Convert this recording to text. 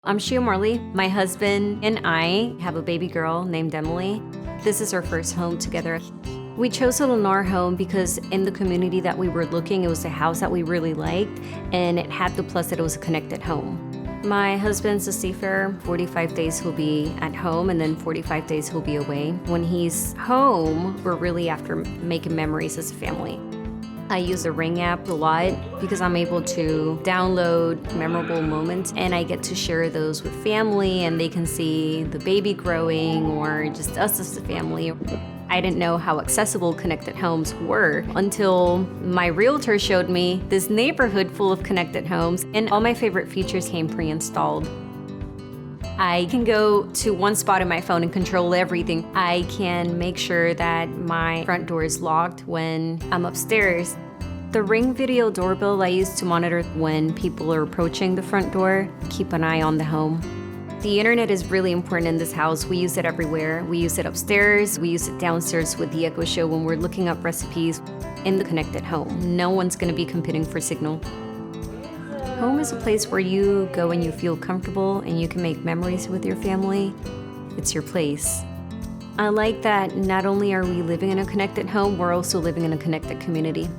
I'm Shia Marley. My husband and I have a baby girl named Emily. This is our first home together. We chose a Lennar home because in the community that we were looking, it was a house that we really liked, and it had the plus that it was a connected home. My husband's a seafarer. 45 days he'll be at home, and then 45 days he'll be away. When he's home, we're really after making memories as a family. I use the Ring app a lot because I'm able to download memorable moments, and I get to share those with family, and they can see the baby growing or just us as a family. I didn't know how accessible connected homes were until my realtor showed me this neighborhood full of connected homes, and all my favorite features came pre-installed. I can go to one spot in my phone and control everything. I can make sure that my front door is locked when I'm upstairs. The Ring video doorbell I use to monitor when people are approaching the front door, keep an eye on the home. The internet is really important in this house. We use it everywhere. We use it upstairs, we use it downstairs with the Echo Show when we're looking up recipes in the connected home. No one's gonna be competing for signal. Home is a place where you go and you feel comfortable and you can make memories with your family. It's your place. I like that not only are we living in a connected home, we're also living in a connected community.